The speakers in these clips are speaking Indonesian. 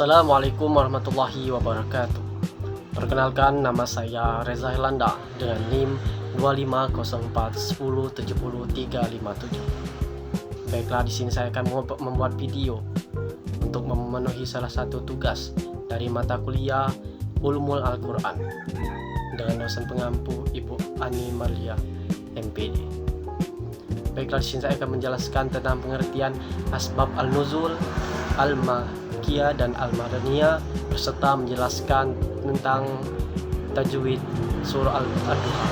Assalamualaikum warahmatullahi wabarakatuh. Perkenalkan, nama saya Reza Helanda dengan NIM 250410700357. Baiklah, di sini saya akan membuat video untuk memenuhi salah satu tugas dari mata kuliah Ulumul Al-Quran dengan dosen pengampu Ibu Ani Marlia, MPD. Baiklah, di sini saya akan menjelaskan tentang pengertian asbab al-nuzul, al-makiyah dan al-madaniyah, berserta menjelaskan tentang tajwid surah Al-Duha.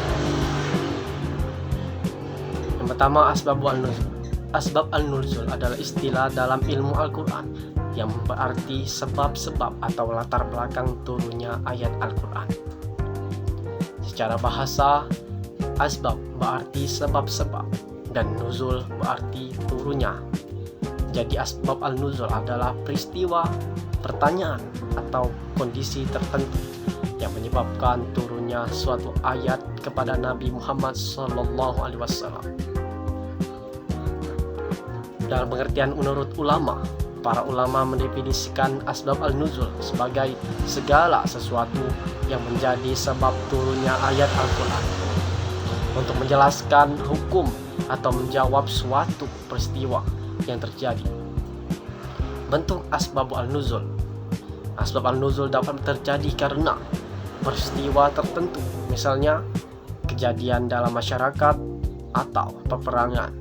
Yang pertama, asbab al-nuzul. Asbab al-nuzul adalah istilah dalam ilmu Al-Quran yang berarti sebab-sebab atau latar belakang turunnya ayat Al-Quran. Secara bahasa, asbab berarti sebab-sebab dan nuzul berarti turunnya. Jadi asbab al-nuzul adalah peristiwa, pertanyaan atau kondisi tertentu yang menyebabkan turunnya suatu ayat kepada Nabi Muhammad SAW. Dalam pengertian menurut ulama, para ulama mendefinisikan asbab al-nuzul sebagai segala sesuatu yang menjadi sebab turunnya ayat Al-Quran untuk menjelaskan hukum atau menjawab suatu peristiwa yang terjadi. Bentuk asbab al-nuzul. Asbab al-nuzul dapat terjadi karena peristiwa tertentu, misalnya kejadian dalam masyarakat atau peperangan.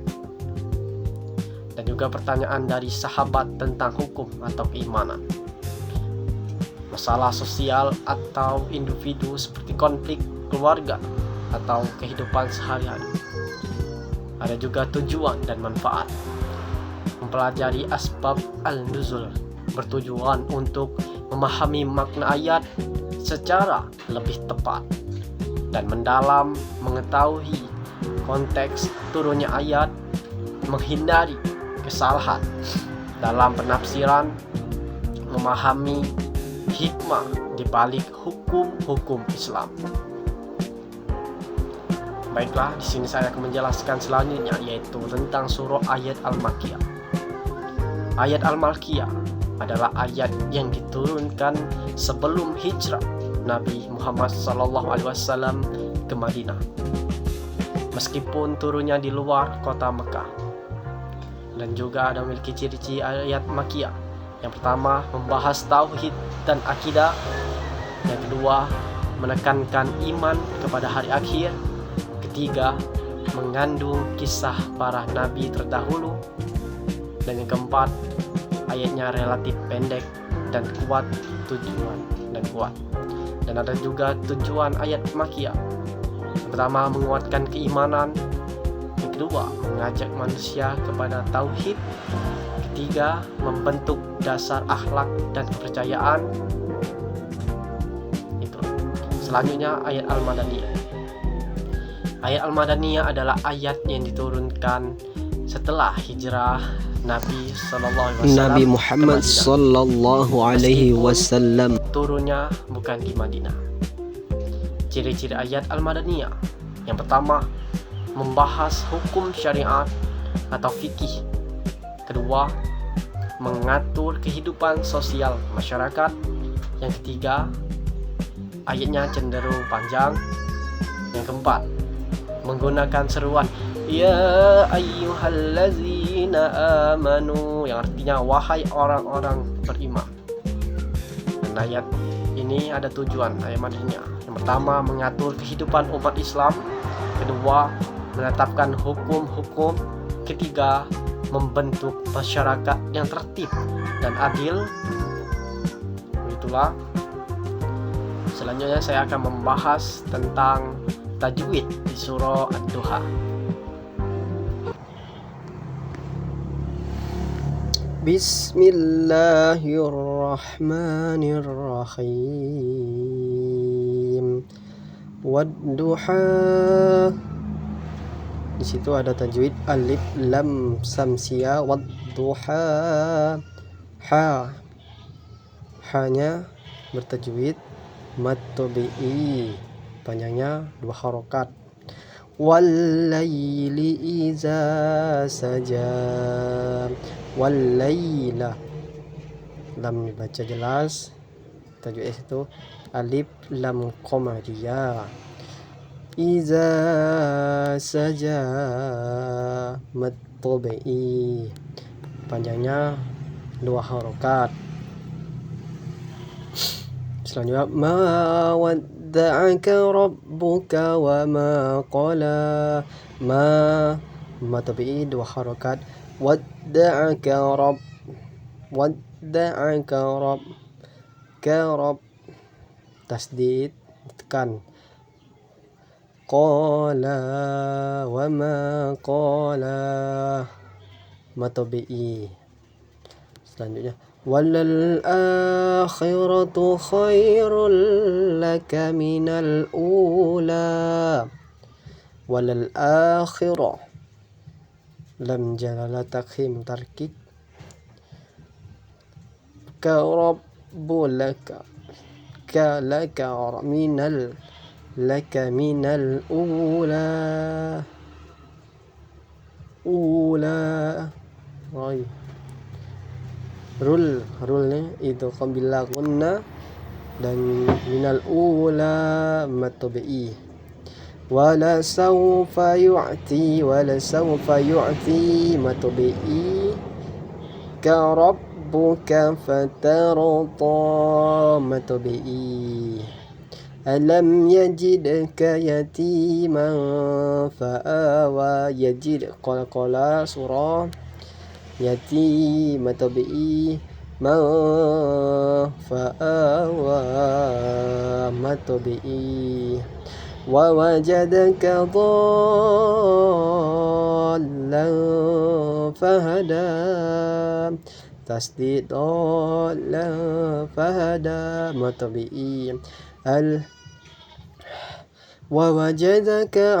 Dan juga pertanyaan dari sahabat tentang hukum atau keimanan. Masalah sosial atau individu seperti konflik keluarga atau kehidupan sehari-hari. Ada juga tujuan dan manfaat. Mempelajari asbab al-nuzul bertujuan untuk memahami makna ayat secara lebih tepat dan mendalam, mengetahui konteks turunnya ayat, menghindari kesalahan dalam penafsiran, memahami hikmah di balik hukum-hukum Islam. Baiklah, di sini saya akan menjelaskan selanjutnya, yaitu tentang surah ayat Al-Makiyah. Ayat Al-Makiyah adalah ayat yang diturunkan sebelum hijrah Nabi Muhammad SAW ke Madinah, meskipun turunnya di luar kota Mekah. Dan juga ada memiliki ciri-ciri ayat Makiyah. Yang pertama, membahas tauhid dan akidah. Yang kedua, menekankan iman kepada hari akhir. Ketiga, mengandung kisah para nabi terdahulu. Dan yang keempat, ayatnya relatif pendek dan kuat tujuan dan kuat. Dan ada juga tujuan ayat Makiyah. Yang pertama, menguatkan keimanan. Yang kedua, mengajak manusia kepada tauhid. Ketiga, membentuk dasar akhlak dan kepercayaan. Itu. Selanjutnya ayat Al-Madaniyah. Ayat Al-Madaniyah adalah ayat yang diturunkan setelah hijrah Nabi SAW. Nabi Muhammad sallallahu alaihi wasallam. Turunnya bukan di Madinah. Ciri-ciri ayat Al-Madaniyah. Yang pertama, membahas hukum syariat atau fikih. Kedua, mengatur kehidupan sosial masyarakat. Yang ketiga, ayatnya cenderung panjang. Yang keempat, menggunakan seruan ya ayyuhallazina amanu, yang artinya wahai orang-orang beriman. Dan ayat ini ada tujuan ayat Madaniyah. Yang pertama, mengatur kehidupan umat Islam. Kedua, menetapkan hukum-hukum. Ketiga, membentuk masyarakat yang tertib dan adil. Itulah. Selanjutnya saya akan membahas tentang tajwid di surah Ad-Duha. Bismillahirrahmanirrahim. Wad-duha. Di situ ada tajwid alif lam samsia wad-duha. Hanya bertajwid mad tabi'i, panjangnya 2 harokat. Wal-laili iza saja. Wal-laila lam dibaca jelas, tajuk itu alif lam qamariyah. Iza saja mad tabi'i, panjangnya 2 harokat. Selanjutnya ma wadda'aka rabbuka wa ma qala. Ma tabi'i 2 harokat. Wadda'aka rabb tasdid tekan. Qala wa ma qala ma tabi'i. Selanjutnya walal akhiratu khairul laka minal ula. Walal akhirah lam jalalah takhim tarkik. Ka rabbu laka minal ula. Rulnya itu bila gunna, dan minal ula matabi'i. Wala sawfa yu'ti matabi'i. Ka rabbuka fatarda matabi'i. Alam yajidka yatiman fa'awa. Yajid qala surah yatim matabi'i. Ma fa'awa matabi'i. Wa wajadaka dhallan fahada. Tasdid dhallan fahada matabi'i. Wa wajadaka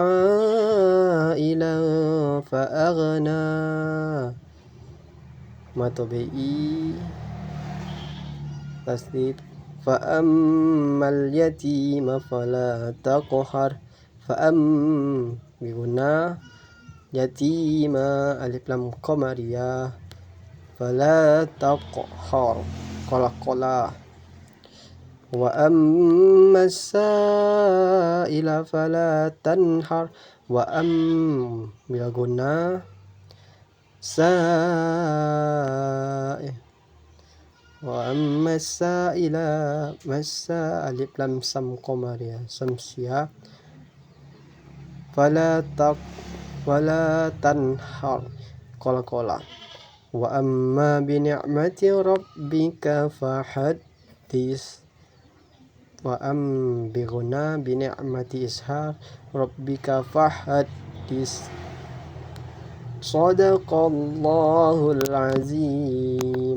ailan fa'aghna matabi'i. Tasdid fa'ammal yatima fala taqhar. Biguna yatima alif lam qamariyah fala taqhar qala. Wa ammas sa'ila fala tanhar. Wa biguna wa amma sa'ila masa alif lam sam qamariyah samsiyah fala tanhar qala. Wa amma bi ni'mati rabbika fahaddis. Wa bi ghuna bi ni'mati ishar rabbika fahaddis. Sadaqallahul azim.